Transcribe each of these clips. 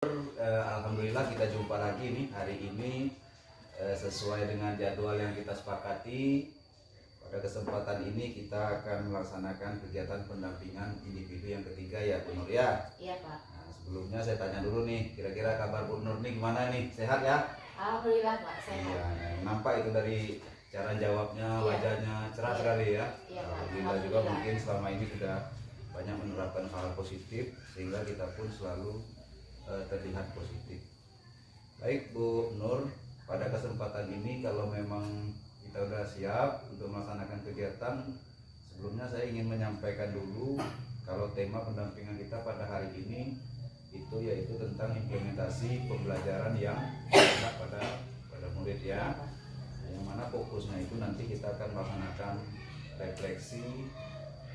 Alhamdulillah kita jumpa lagi nih hari ini sesuai dengan jadwal yang kita sepakati. Pada kesempatan ini kita akan melaksanakan kegiatan pendampingan individu yang ketiga ya Bu Nur ya. Iya Pak. Nah, sebelumnya saya tanya dulu nih, kira-kira kabar Bu Nur nih gimana nih? Sehat ya? Alhamdulillah Pak, sehat. Iya, nampak itu dari cara jawabnya, wajahnya cerah sekali ya. Iya, Pak. Alhamdulillah juga mungkin selama ini sudah banyak menerapkan hal positif sehingga kita pun selalu terlihat positif. Baik Bu Nur, pada kesempatan ini kalau memang kita sudah siap untuk melaksanakan kegiatan, sebelumnya saya ingin menyampaikan dulu kalau tema pendampingan kita pada hari ini itu yaitu tentang implementasi pembelajaran yang ada pada murid ya. Yang mana fokusnya itu nanti kita akan melaksanakan refleksi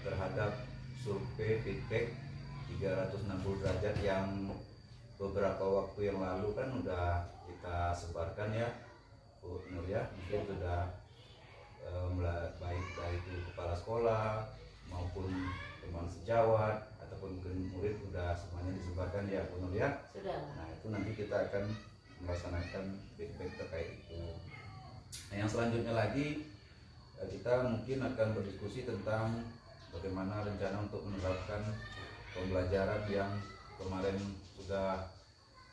terhadap survei feedback 360 derajat yang beberapa waktu yang lalu kan udah kita sebarkan ya Bu Nur ya. Mungkin sudah baik dari kepala sekolah maupun teman sejawat ataupun murid sudah semuanya disebarkan ya Bu Nur ya. Sudah. Nah itu nanti kita akan melaksanakan feedback terkait itu. Nah yang selanjutnya lagi kita mungkin akan berdiskusi tentang bagaimana rencana untuk menerapkan pembelajaran yang kemarin sudah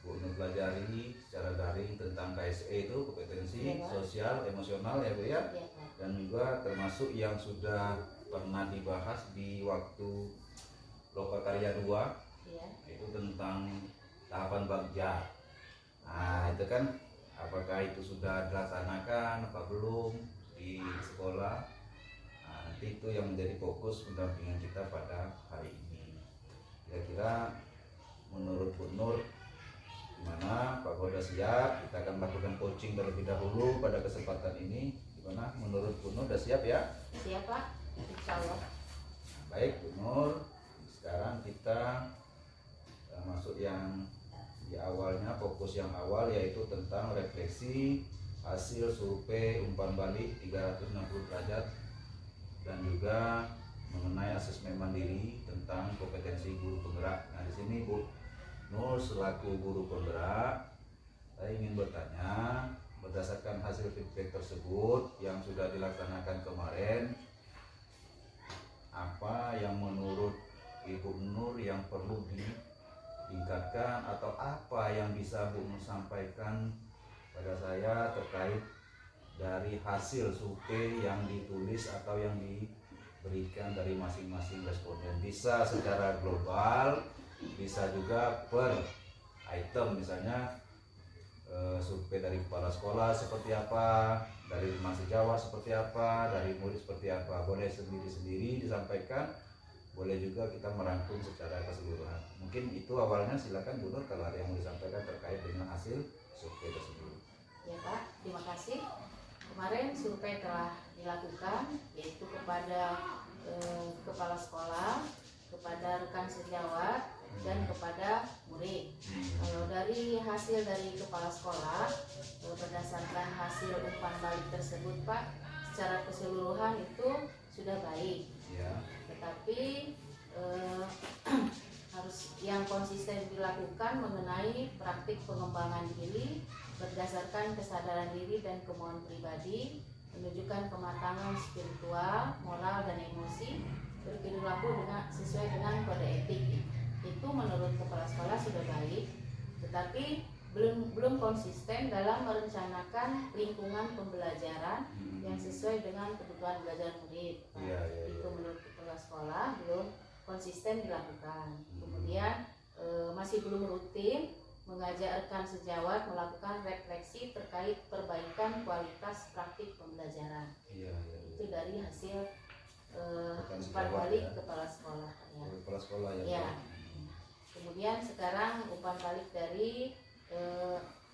Bu Nur pelajari secara daring tentang KSE itu kompetensi sosial emosional ya Bu ya. Dan juga termasuk yang sudah pernah dibahas di waktu Lokakarya 2 itu tentang tahapan bagja. Nah itu kan apakah itu sudah dilaksanakan apa belum di sekolah. Nah, nanti itu yang menjadi fokus pendampingan kita pada hari ini. Kira-kira menurut Bu Nur gimana? Pak Goda siap? Kita akan melakukan coaching terlebih dahulu pada kesempatan ini. Gimana? Menurut Bu Nur sudah siap ya? Siap Pak, insya Allah. Baik Bu Nur, sekarang kita masuk yang di awalnya, fokus yang awal yaitu tentang refleksi hasil survei umpan balik 360 derajat dan juga mengenai asesmen mandiri tentang kompetensi guru penggerak. Nah di sini Bu Nur selaku guru penggerak, saya ingin bertanya berdasarkan hasil feedback tersebut yang sudah dilaksanakan kemarin, apa yang menurut Ibu Nur yang perlu ditingkatkan atau apa yang bisa Bu Nur sampaikan pada saya terkait dari hasil survei yang ditulis atau yang diberikan dari masing-masing responden, bisa secara global, bisa juga per item, misalnya survei dari kepala sekolah seperti apa, dari teman sejawat seperti apa, dari murid seperti apa, boleh sendiri-sendiri disampaikan, boleh juga kita merangkum secara keseluruhan. Mungkin itu awalnya, silakan Bu Nur kalau ada yang mau disampaikan terkait dengan hasil survei tersebut. Ya Pak, terima kasih. Kemarin survei telah dilakukan yaitu kepada kepala sekolah, kepada rekan sejawat, dan kepada murid. Kalau dari hasil dari kepala sekolah, berdasarkan hasil umpan balik tersebut Pak, secara keseluruhan itu sudah baik ya. Tetapi harus yang konsisten dilakukan mengenai praktik pengembangan diri berdasarkan kesadaran diri dan kemauan pribadi, menunjukkan kematangan spiritual, moral, dan emosi, berperilaku sesuai dengan kode etik. Itu menurut kepala sekolah sudah baik, tetapi belum konsisten dalam merencanakan lingkungan pembelajaran yang sesuai dengan kebutuhan belajar murid. Itu menurut kepala sekolah belum konsisten dilakukan. Kemudian masih belum rutin mengajak rekan sejawat melakukan refleksi terkait perbaikan kualitas praktik pembelajaran. Itu dari hasil umpan balik kepala sekolah. Kepala sekolah ya. Kemudian sekarang umpan balik dari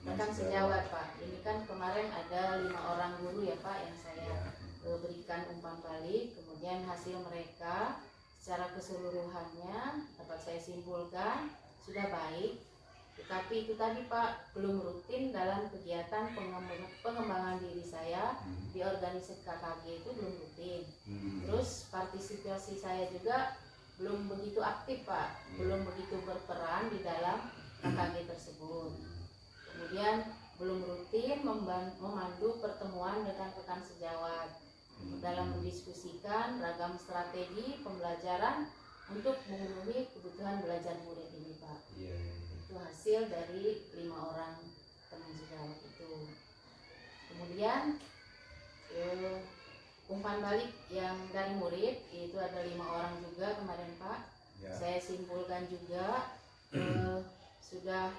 rekan sejawat Pak. Ini kan kemarin ada 5 orang guru ya Pak yang saya berikan umpan balik. Kemudian hasil mereka secara keseluruhannya dapat saya simpulkan sudah baik. Tetapi itu tadi Pak, belum rutin dalam kegiatan pengembangan diri saya di organisasi KKG itu belum rutin. Terus partisipasi saya juga belum begitu aktif Pak, belum begitu berperan di dalam KKG tersebut. Kemudian belum rutin memandu pertemuan dengan rekan sejawat dalam mendiskusikan ragam strategi pembelajaran untuk memenuhi kebutuhan belajar murid ini, Pak. Itu hasil dari 5 orang teman sejawat itu. Kemudian umpan balik yang dari murid itu ada 5 orang juga kemarin, Pak. Saya simpulkan juga sudah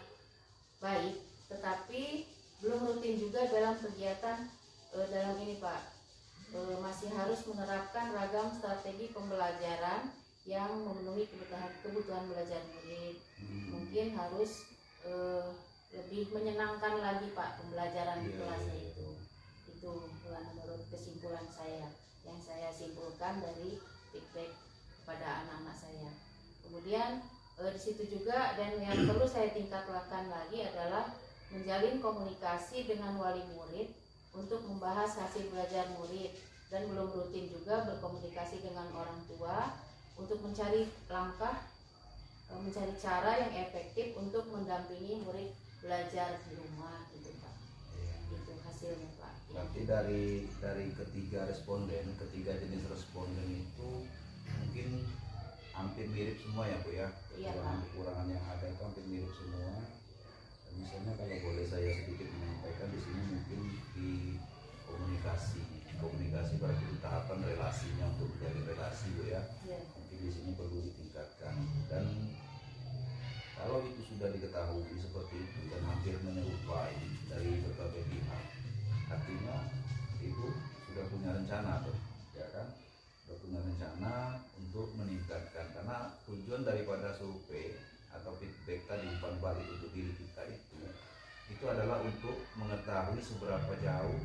baik, tetapi belum rutin juga dalam kegiatan dalam ini, Pak. Masih harus menerapkan ragam strategi pembelajaran yang memenuhi kebutuhan belajar murid. Mungkin harus lebih menyenangkan lagi, Pak, pembelajaran di kelasnya itu. Itu menurut kesimpulan saya yang saya simpulkan dari feedback kepada anak-anak saya. Kemudian di situ juga, dan yang perlu saya tingkatkan lagi adalah menjalin komunikasi dengan wali murid untuk membahas hasil belajar murid, dan belum rutin juga berkomunikasi dengan orang tua untuk mencari cara yang efektif untuk mendampingi murid belajar di rumah, gitu, Pak. Itu hasilnya, Pak. Berarti dari ketiga jenis responden itu mungkin hampir mirip semua ya, Bu ya. Kekurangan yang ada itu hampir mirip semua. Dan misalnya kalau boleh saya sedikit menyampaikan di sini, mungkin di komunikasi berarti di tahapan relasinya, untuk menjalin relasi, Bu ya. Mungkin di sini perlu ditingkatkan. Dan kalau itu sudah diketahui seperti itu dan hampir menyerupai dari berbagai pihak, artinya Ibu sudah punya rencana tuh, ya kan? Sudah punya rencana untuk meningkatkan, karena tujuan daripada survei atau feedback tadi, umpan balik untuk diri kita itu adalah untuk mengetahui seberapa jauh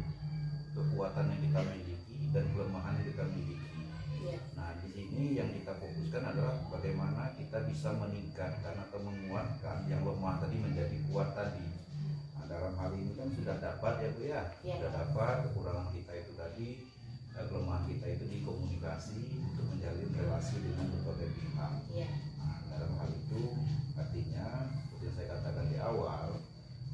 kekuatan yang kita miliki dan kelemahan yang kita miliki. Nah, di sini yang kita fokuskan adalah bagaimana kita bisa meningkatkan atau menguatkan yang lemah tadi menjadi kuat tadi. Nah, dalam hal ini kan sudah dapat ya, Bu ya, sudah dapat kekurangan kita itu tadi, kelemahan kita itu di komunikasi untuk menjalin relasi dengan berbagai pihak. Nah, dalam hal itu artinya seperti yang saya katakan di awal,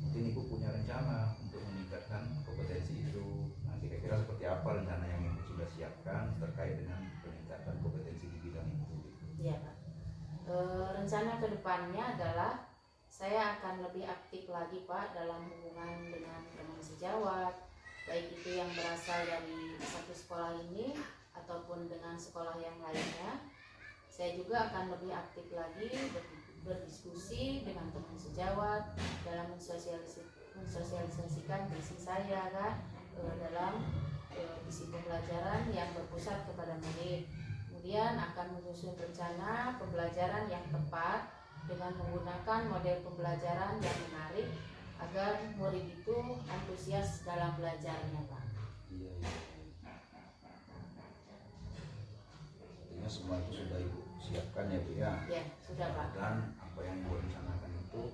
mungkin Ibu punya rencana untuk meningkatkan kompetensi itu. Nah, kira-kira seperti apa rencana yang Ibu sudah siapkan terkait dengan peningkatan kompetensi di bidang itu? Iya, Pak. Rencana kedepannya adalah saya akan lebih aktif lagi, Pak, dalam hubungan dengan teman sejawat, baik itu yang berasal dari satu sekolah ini ataupun dengan sekolah yang lainnya. Saya juga akan lebih aktif lagi berdiskusi dengan teman sejawat dalam mensosialisasikan visi saya, kan, dalam visi pembelajaran yang berpusat kepada murid. Kemudian akan menyusun rencana pembelajaran yang tepat dengan menggunakan model pembelajaran yang menarik agar murid itu antusias dalam belajarnya, Pak. Artinya semua itu sudah Ibu siapkan ya, Bu ya? Ya, sudah, Pak. Dan apa yang Ibu rencanakan itu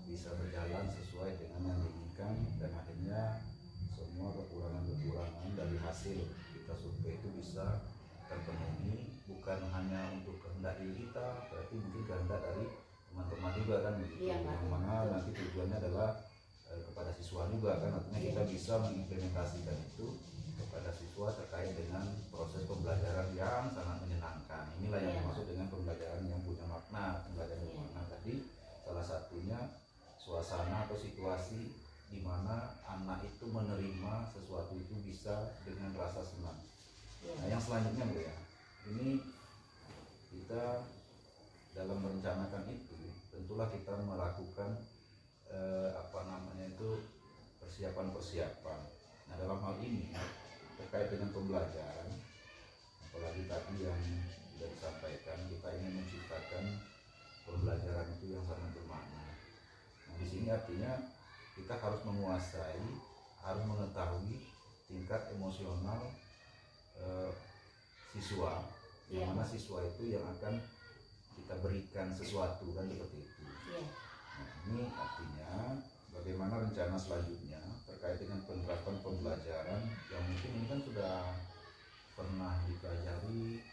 bisa berjalan sesuai dengan yang diinginkan, dan akhirnya semua kekurangan dari hasil kita survei itu bisa terpenuhi, bukan hanya untuk kehendak diri kita, berarti mungkin kehendak dari teman-teman juga kan, begitu. Yang mana nanti tujuannya adalah kepada siswa juga kan, artinya kita bisa mengimplementasikan itu kepada siswa terkait dengan proses pembelajaran yang sangat menyenangkan. Inilah yang dimaksud dengan pembelajaran yang punya makna. Pembelajaran yang makna tadi salah satunya suasana atau situasi di mana anak itu menerima sesuatu itu bisa dengan rasa senang. Nah, yang selanjutnya, Bu ya, ini kita dalam merencanakan itu tentulah kita melakukan persiapan. Nah, dalam hal ini terkait dengan pembelajaran, apalagi tadi yang sudah disampaikan, kita ingin menciptakan pembelajaran itu yang sangat bermakna. Nah, di sini artinya kita harus menguasai, harus mengetahui tingkat emosional siswa, yang mana siswa itu yang akan kita berikan sesuatu, kan seperti itu. Nah, ini artinya bagaimana rencana selanjutnya terkait dengan penerapan pembelajaran yang mungkin ini kan sudah pernah dipelajari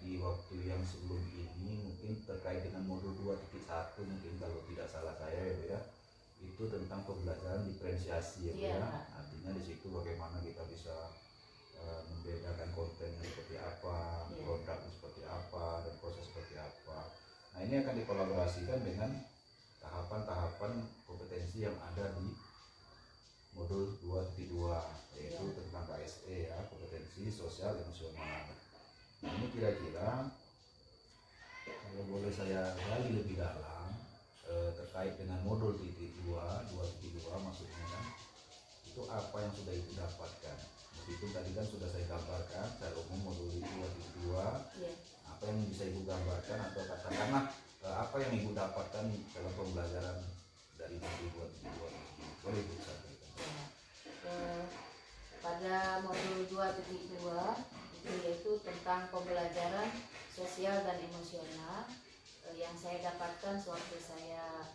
di di waktu yang sebelum ini mungkin terkait dengan modul 2.1 mungkin kalau tidak salah saya ya Bu ya, itu tentang pembelajaran diferensiasi ya Bu Iya, ya. Pak. Artinya di situ bagaimana kita bisa membedakan kontennya seperti apa, Iya. produknya seperti apa, dan proses seperti apa. Nah ini akan dikolaborasikan dengan tahapan-tahapan kompetensi yang ada di modul 2.2 yaitu Iya. tentang KSE ya, kompetensi sosial emosional. Nah ini kira-kira kalau boleh saya gali lebih dalam terkait dengan modul 2.2 maksudnya kan, itu apa yang sudah Ibu dapatkan. Meskipun tadi kan sudah saya gambarkan secara umum modul 2.2, Iya. apa yang bisa Ibu gambarkan atau katakanlah apa yang Ibu dapatkan dalam pembelajaran dari modul 2.2 tersebut. Boleh Ibu sampaikan. Ya. Pada modul 2.2 itu yaitu tentang pembelajaran sosial dan emosional, yang saya dapatkan sewaktu saya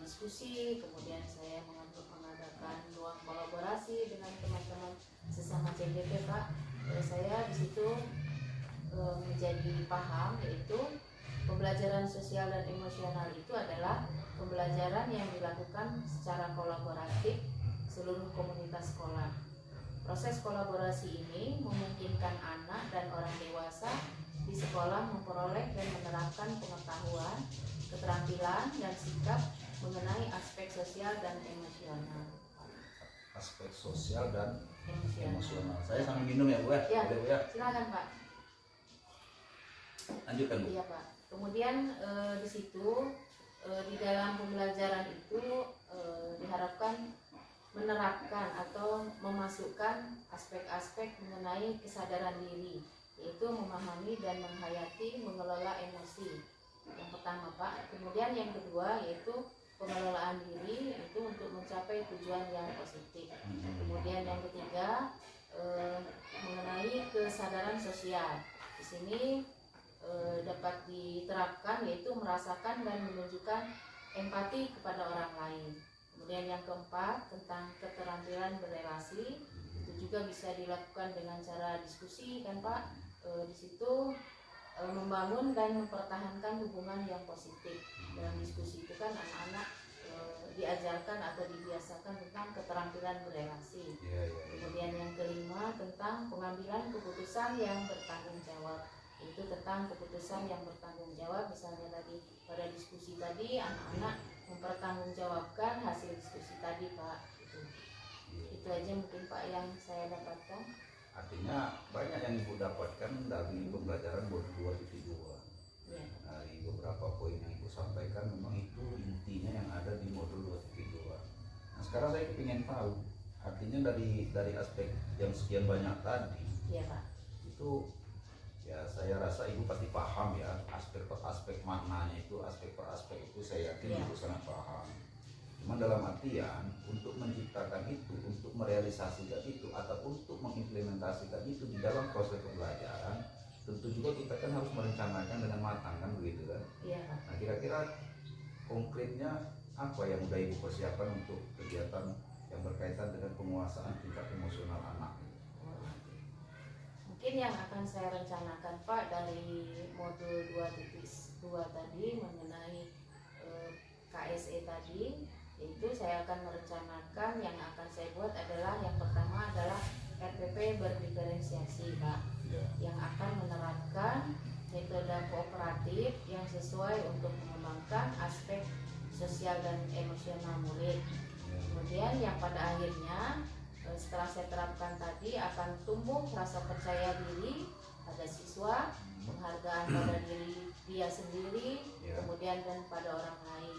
diskusi, kemudian saya mengadakan ruang kolaborasi dengan teman-teman sesama CGP Pak. Saya di situ menjadi paham, yaitu pembelajaran sosial dan emosional itu adalah pembelajaran yang dilakukan secara kolaboratif seluruh komunitas sekolah. Proses kolaborasi ini memungkinkan anak dan orang dewasa di sekolah memperoleh dan menerapkan pengetahuan, keterampilan, dan sikap mengenai aspek sosial dan emosional. Aspek sosial dan emosional. Saya Ya. sambil minum ya Bu ya. Ya. Boleh Bu ya. Silakan Pak. Lanjutkan Bu. Iya Pak. Kemudian di situ di dalam pembelajaran itu diharapkan menerapkan atau memasukkan aspek-aspek mengenai kesadaran diri, yaitu memahami dan menghayati mengelola emosi. Yang pertama Pak. Kemudian yang kedua yaitu pengelolaan diri itu untuk mencapai tujuan yang positif. Kemudian yang ketiga mengenai kesadaran sosial. Di sini dapat diterapkan yaitu merasakan dan menunjukkan empati kepada orang lain. Kemudian yang keempat tentang keterampilan berrelasi, itu juga bisa dilakukan dengan cara diskusi kan Pak. Di situ membangun dan mempertahankan hubungan yang positif. Dalam diskusi itu kan anak-anak diajarkan atau dibiasakan tentang keterampilan berrelasi. Kemudian yang kelima tentang pengambilan keputusan yang bertanggung jawab. Itu tentang keputusan yang bertanggung jawab, misalnya tadi pada diskusi tadi anak-anak mempertanggungjawabkan hasil diskusi tadi Pak. Itu aja mungkin Pak yang saya dapatkan. Artinya banyak yang Ibu dapatkan dari pembelajaran modul 2.2. Ya. Dari beberapa poin yang Ibu sampaikan memang itu intinya yang ada di modul 2.2. Nah sekarang saya ingin tahu, artinya dari aspek yang sekian banyak tadi, Iya Pak. itu ya saya rasa Ibu pasti paham ya aspek per aspek maknanya itu, aspek per aspek itu saya yakin Ya. Ibu sangat paham. Cuma dalam artian untuk menciptakan itu, untuk merealisasikan itu, atau untuk mengimplementasikan itu di dalam proses pembelajaran, tentu juga kita kan harus merencanakan dengan matang kan begitu kan. Iya Pak. Nah kira-kira konkretnya apa yang sudah Ibu persiapkan untuk kegiatan yang berkaitan dengan penguasaan tingkat emosional anak? Mungkin yang akan saya rencanakan Pak dari modul 2.2 tadi mengenai KSE tadi, yaitu saya akan merencanakan yang akan saya buat adalah yang pertama adalah RPP berdiferensiasi Pak, yang akan menerapkan metode kooperatif yang sesuai untuk mengembangkan aspek sosial dan emosional murid. Kemudian yang pada akhirnya setelah saya terapkan tadi akan tumbuh rasa percaya diri pada siswa, penghargaan pada diri dia sendiri, kemudian dan pada orang lain.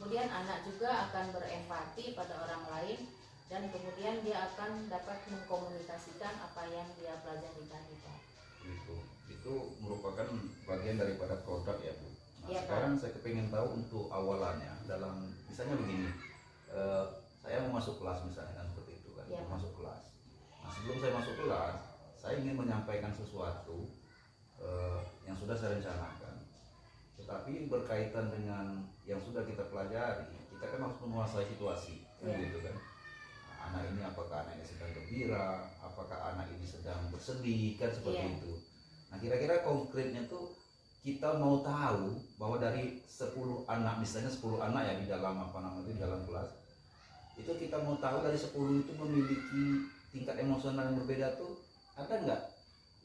Kemudian anak juga akan berempati pada orang lain, dan kemudian dia akan dapat mengkomunikasikan apa yang dia pelajari tadi Pak. Itu merupakan bagian daripada produk ya Bu. Nah Ya, sekarang saya kepingin tahu untuk awalannya dalam misalnya begini, saya mau masuk kelas misalnya kan seperti itu kan, Ya, mau masuk kelas. Nah sebelum saya masuk kelas, saya ingin menyampaikan sesuatu yang sudah saya rencanakan, tetapi berkaitan dengan yang sudah kita pelajari, kita kan harus menguasai situasi kan Ya. gitu kan. Nah, anak ini apakah anak ini sedang gembira, apakah anak ini sedang bersedih kan seperti Ya. itu. Nah kira-kira konkretnya tuh kita mau tahu bahwa dari 10 anak, misalnya 10 anak ya di dalam di dalam kelas, itu kita mau tahu dari 10 itu memiliki tingkat emosional yang berbeda tuh ada nggak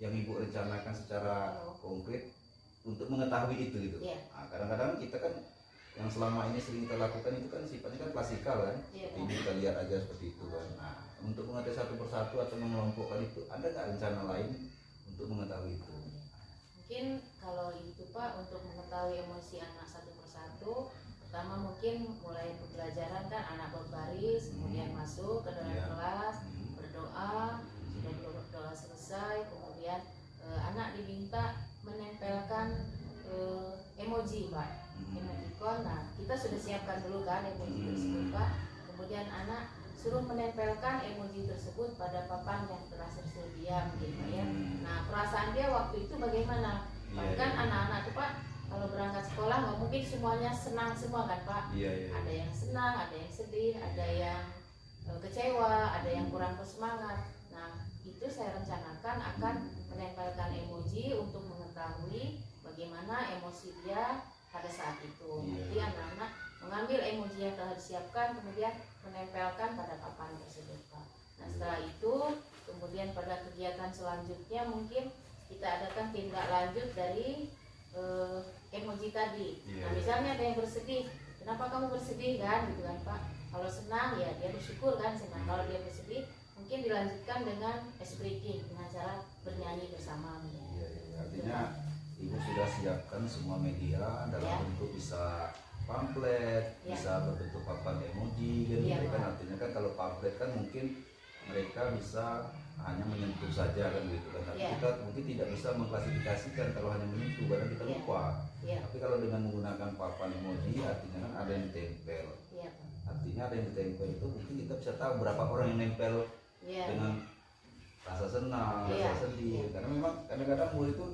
yang ibu rencanakan secara konkret untuk mengetahui itu gitu? Nah, kadang-kadang kita kan yang selama ini sering kita lakukan itu kan sifatnya kan klasikal kan, ini kita lihat aja seperti itu kan. Nah, untuk mengetahui satu persatu atau mengelompokkan itu ada nggak rencana lain untuk mengetahui itu? Mungkin kalau itu Pak, untuk mengetahui emosi anak satu persatu, pertama mungkin mulai pembelajaran kan anak berbaris, kemudian masuk ke dalam kelas, berdoa, sudah doa selesai, kemudian anak diminta menempelkan emoji Pak, emoticon. Nah kita sudah siapkan dulu kan emoji tersebut Pak, kemudian anak suruh menempelkan emoji tersebut pada papan yang telah tersedia gitu ya. Nah perasaan dia waktu itu bagaimana? Kan anak-anak tuh Pak kalau berangkat sekolah nggak mungkin semuanya senang semua kan Pak. Ada yang senang, ada yang sedih, ada yang kecewa, ada yang kurang bersemangat. Nah itu saya rencanakan akan menempelkan emoji untuk mengetahui bagaimana emosi dia pada saat itu. Jadi anak-anak mengambil emoji yang telah disiapkan kemudian menempelkan pada papan tersebut Pak. Nah setelah itu kemudian pada kegiatan selanjutnya mungkin kita adakan tindak lanjut dari emoji tadi. Nah misalnya ada yang bersedih, kenapa kamu bersedih kan gitu kan Pak. Kalau senang ya dia bersyukur kan senang. Kalau dia bersedih mungkin dilanjutkan dengan ice breaking dengan cara bernyanyi bersama. Artinya ibu sudah siapkan semua media dalam bentuk bisa pamflet, bisa berbentuk papan emoji dan gitu kan. Artinya kan kalau pamflet kan mungkin mereka bisa hanya menyentuh saja kan gitu kan. Tapi kita mungkin tidak bisa mengklasifikasikan kalau hanya menyentuh karena kita lupa. Tapi kalau dengan menggunakan papan emoji artinya kan ada yang ditempel. Artinya ada yang ditempel itu mungkin kita bisa tahu berapa orang yang nempel dengan rasa senang, rasa sedih. Karena memang kadang-kadang murid itu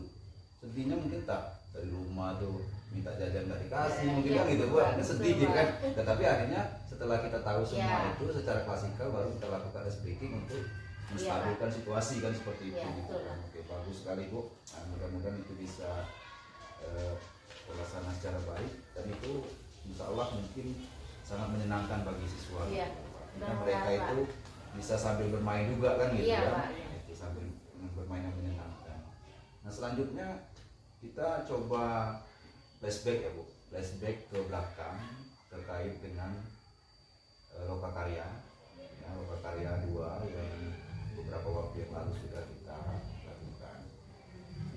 sedihnya mungkin tak dari rumah tuh minta jajan nggak dikasih, mungkin kan gitu buat sedih gitu kan. Tetapi akhirnya setelah kita tahu semua itu secara klasikal baru kita lakukan ice breaking untuk menstabilkan situasi kan seperti itu gitu. Oke, bagus sekali Bu. Nah, mudah-mudahan itu bisa terlaksana secara baik dan itu insya Allah mungkin sangat menyenangkan bagi siswa. Karena mereka itu bisa sambil bermain juga kan gitu kan. Itu sambil bermain yang menyenangkan. Nah selanjutnya kita coba flashback ya Bu, flashback ke belakang terkait dengan Lokakarya, ya, Lokakarya 2 yang beberapa waktu yang lalu sudah kita lakukan.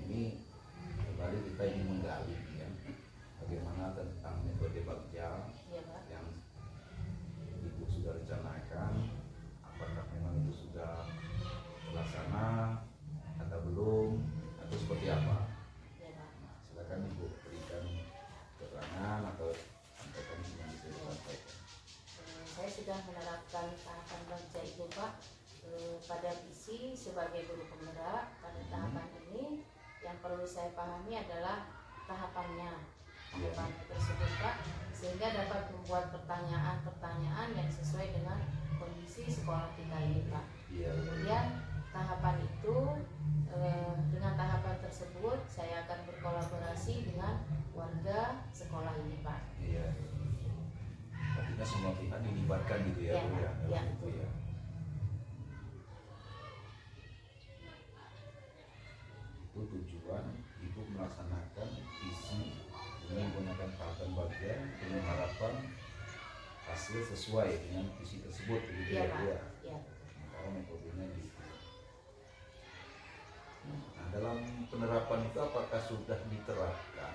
Ini kembali kita ingin menggali ya, bagaimana tentang metode bakja yang Ibu sudah rencanakan, apakah memang itu sudah terlaksana atau belum, atau seperti apa? Silakan Ibu berikan keterangan atau sampaikan yang bisa disampaikan. Saya sudah menerapkan tahapan bakja itu Pak pada visi sebagai guru penggerak. Pada tahapan ini yang perlu saya pahami adalah tahapan tersebut Pak, sehingga dapat membuat pertanyaan-pertanyaan yang sesuai dengan kondisi sekolah kita ini Pak. Kemudian tahapan itu dengan tahapan tersebut saya akan berkolaborasi dengan warga sekolah ini Pak. Artinya semua pihak dilibatkan gitu ya Bu ya. Itu ya. Itu tujuan Ibu melaksanakan visi dengan menggunakan tahapan bakja dengan harapan hasil sesuai dengan visi tersebut gitu ya Bu ya. Karena metodenya gitu. Nah, dalam penerapan itu apakah sudah diterapkan?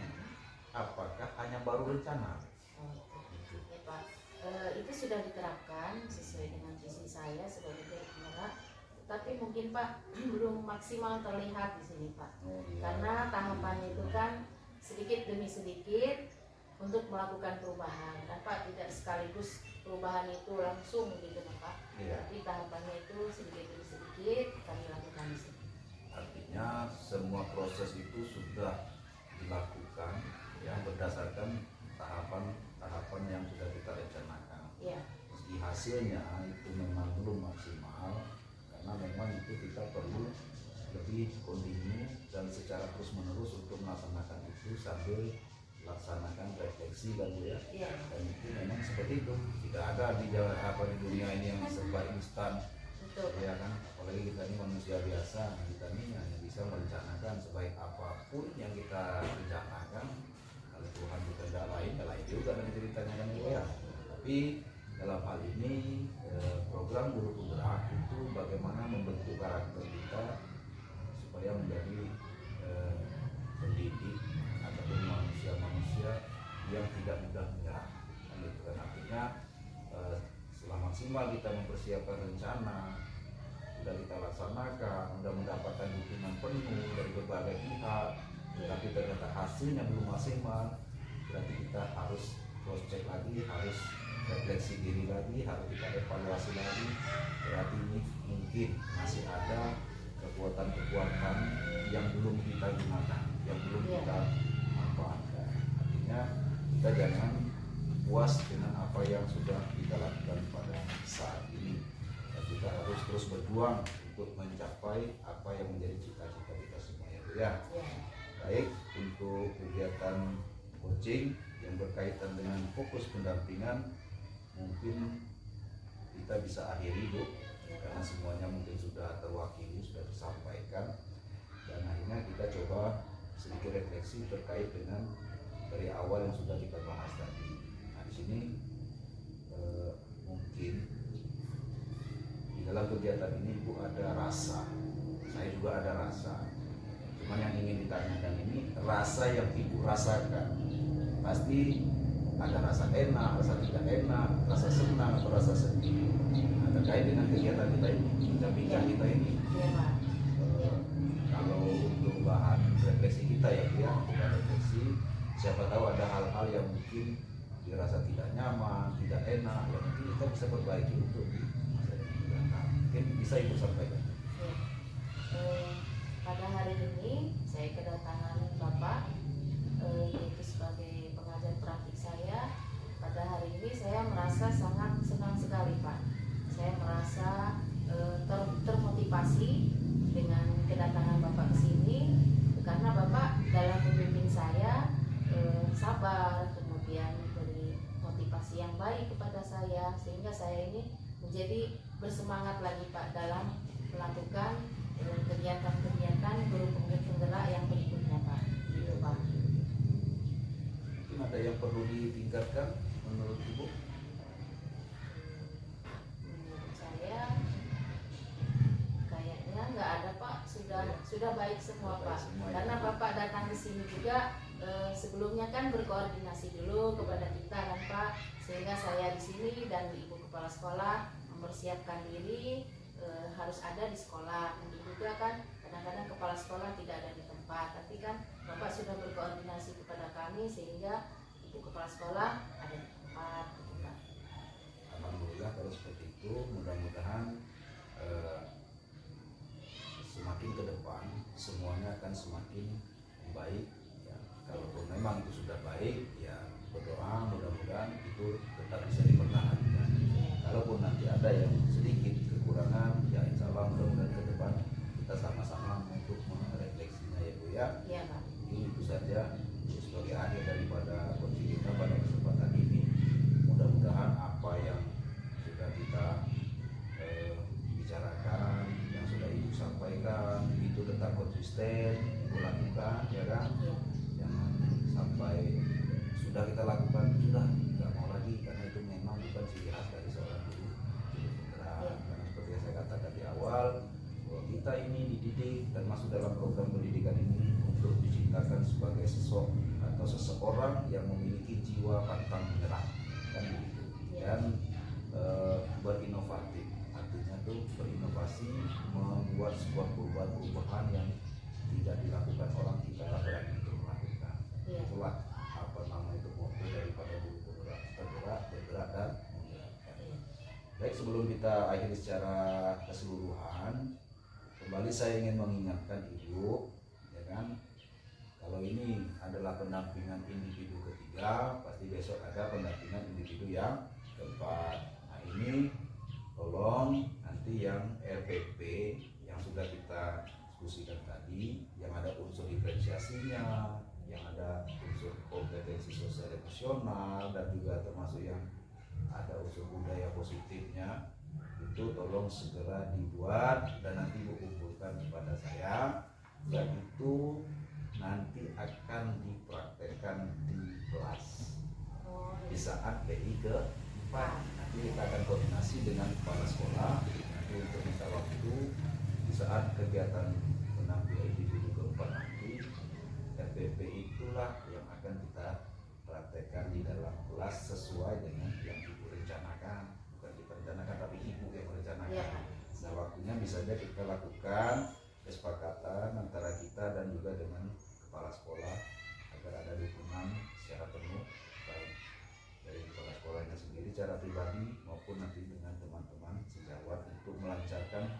Apakah hanya baru rencana? Ya Pak, itu sudah diterapkan sesuai dengan visi saya sebagai guru penggerak. Tapi mungkin Pak belum maksimal terlihat di sini Pak. Karena tahapannya itu kan sedikit demi sedikit untuk melakukan perubahan. Dan Pak tidak sekaligus perubahan itu langsung gitu Pak. Tapi tahapannya itu sedikit demi sedikit kami lakukan di sini. Artinya semua proses itu sudah dilakukan ya berdasarkan tahapan-tahapan yang sudah kita rencanakan. Meski hasilnya itu memang belum maksimal karena memang itu kita perlu lebih kontinu dan secara terus menerus untuk melaksanakan itu sambil laksanakan refleksi kan Bu ya. Iya. Dan itu memang seperti itu, tidak ada di di dunia ini yang serba instan. Betul. Ya kan, apalagi kita ini manusia biasa, kita ini hanya bisa merencanakan sebaik apapun yang kita rencanakan. Kalau Tuhan berkehendak lain, ya lain juga dan ceritanya kan Bu ya. Tapi dalam hal ini program Guru Penggerak itu bagaimana membentuk karakter kita supaya menjadi pendidik ataupun manusia-manusia yang tidak mudah menyerah. Itu kan artinya setelah maksimal kita mempersiapkan rencana, sudah kita laksanakan, sudah mendapatkan dukungan penuh dari berbagai pihak, tapi ternyata hasilnya belum maksimal, berarti kita harus cross check lagi, harus refleksi diri lagi, harus kita evaluasi lagi. Berarti ini mungkin masih ada kekuatan-kekuatan yang belum kita gunakan, yang belum kita manfaatkan. Artinya kita jangan puas dengan apa yang sudah kita lakukan pada saat ini. Dan kita harus terus berjuang untuk mencapai apa yang menjadi cita-cita kita semua ya. Baik, untuk kegiatan coaching yang berkaitan dengan fokus pendampingan mungkin kita bisa akhiri Bu, karena semuanya mungkin sudah terwakili, sudah disampaikan, dan akhirnya kita coba sedikit refleksi terkait dengan dari awal yang sudah kita bahas tadi. Nah di sini mungkin di dalam kegiatan ini Bu ada rasa, saya juga ada rasa. Cuman yang ingin ditanyakan ini rasa yang Ibu rasakan, pasti ada rasa enak, rasa tidak enak, rasa senang atau rasa sedih. Nah, terkait dengan kegiatan kita ini, bincang-bincang kita ini. Kalau untuk bahan refleksi kita ya, bahan refleksi, siapa tahu ada hal-hal yang mungkin dirasa tidak nyaman, tidak enak, yang mungkin kita bisa perbaiki untuk di masa depan. Nah, mungkin bisa Ibu sampaikan. Pada hari ini saya kedatangan Bapak yaitu sebagai pengajar praktik saya. Pada hari ini saya merasa sangat senang sekali Pak. Saya merasa termotivasi dengan kedatangan Bapak ke sini, karena Bapak dalam membimbing saya sabar, kemudian beri motivasi yang baik kepada saya, sehingga saya ini menjadi bersemangat lagi Pak dalam melakukan kegiatan-kegiatan guru penggerak yang berikutnya Pak. Gitu Pak. Ada yang perlu ditingkatkan menurut Ibu? Menurut saya kayaknya nggak ada Pak, sudah baik semua Pak. Karena Bapak datang ke sini juga sebelumnya kan berkoordinasi dulu kepada kita kan Pak, sehingga saya di sini dan Ibu Kepala Sekolah mempersiapkan diri harus ada di sekolah. Mungkin juga kan kadang-kadang kepala sekolah tidak ada di tempat, tapi kan Bapak sudah berkoordinasi kepada kami sehingga Ibu Kepala Sekolah ada di tempat gitu Pak. Alhamdulillah kalau seperti itu, mudah-mudahan semakin ke depan semuanya akan semakin baik ya. Kalaupun memang itu sudah baik ya, berdoa mudah-mudahan itu tetap bisa dipertahankan. Kalaupun nanti ada yang sedikit kekurangan ya, insya Allah mudah-mudahan ke depan kita sama-sama untuk merefleksinya ya Bu ya. Iya Pak. Ini itu saja sebagai akhir daripada kunci kita pada kesempatan ini. Mudah-mudahan apa yang sudah kita bicarakan, yang sudah Ibu sampaikan itu tetap konsisten Ibu lakukan ya kan. Jangan sampai sudah kita lakukan sudah nggak mau lagi, karena itu memang bukan ciri khas dari seorang guru penggerak. Karena seperti yang saya katakan di awal, bahwa kita ini dididik dan masuk dalam program pendidikan ini untuk diciptakan sebagai sosok atau seseorang yang memiliki jiwa pantang menyerah kan begitu, dan berinovatif, artinya tuh berinovasi, membuat sebuah perubahan yang tidak dilakukan orang, kita berani untuk melakukan. Itulah apa nama itu motto daripada guru penggerak, bergerak dan menggerakkan. Baik, sebelum kita akhiri secara keseluruhan, kembali saya ingin mengingatkan Ibu ya kan, kalau ini adalah pendampingan individu ketiga, pasti besok ada pendampingan individu yang keempat. Nah ini tolong nanti yang RPP yang sudah kita diskusikan tadi, yang ada unsur diferensiasinya, yang ada unsur kompetensi sosial emosional, dan juga termasuk yang ada unsur budaya positifnya, itu tolong segera dibuat dan nanti Bu kumpulkan kepada saya, dan itu nanti akan dipraktekkan di kelas di saat PI ke-4. Nanti kita akan koordinasi dengan kepala sekolah nanti untuk minta waktu di saat kegiatan penampilan individu ke-4 nanti. RPP itulah yang akan kita praktekkan di dalam kelas sesuai dengan yang Ibu rencanakan, bukan kita rencanakan tapi Ibu yang merencanakan. Ya. Nah, waktunya bisa saja kita lakukan kesepakatan antara kita dan juga dengan kepala sekolah agar ada dukungan secara penuh, baik dari kepala sekolahnya sendiri secara pribadi maupun nanti dengan teman-teman sejawat untuk melancarkan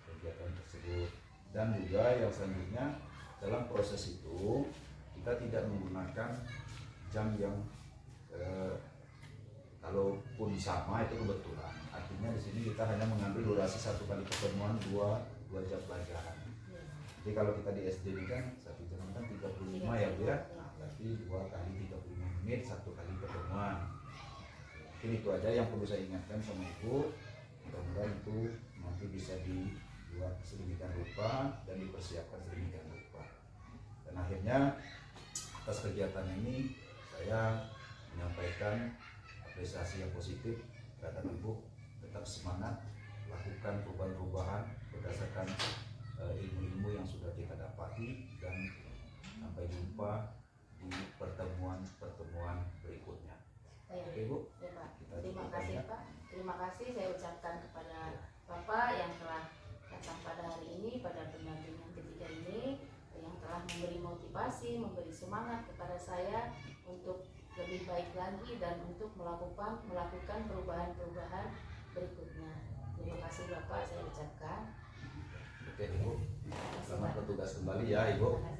kegiatan tersebut. Dan juga yang selanjutnya, dalam proses itu kita tidak menggunakan jam yang kalaupun sama itu kebetulan. Artinya di sini kita hanya mengambil durasi 1 kali pertemuan 2 jam pelajaran. Jadi kalau kita di SD ini kan 1 jam kan 35 ya Bu ya. Nah, berarti 2 kali 35 menit 1 kali pertemuan. Mungkin itu aja yang perlu saya ingatkan sama Ibu. Mudah-mudahan itu nanti bisa dibuat sedemikian rupa dan dipersiapkan sedemikian rupa. Dan akhirnya atas kegiatan ini saya menyampaikan apresiasi yang positif terhadap Ibu. Tetap semangat lakukan perubahan-perubahan berdasarkan ilmu-ilmu yang sudah kita dapati, dan sampai jumpa di pertemuan-pertemuan berikutnya. Oke Bu. Ya, Pak. Kita Terima cukupkan kasih ya. Pak. Terima kasih saya ucapkan kepada Bapak yang telah datang pada hari ini, pada pendampingan ketiga ini, yang telah memberi motivasi, memberi semangat kepada saya untuk lebih baik lagi dan untuk melakukan perubahan-perubahan berikutnya. Terima kasih Bapak saya ucapkan. Oke Ibu. Selamat bertugas kembali ya Ibu. Terima kasih.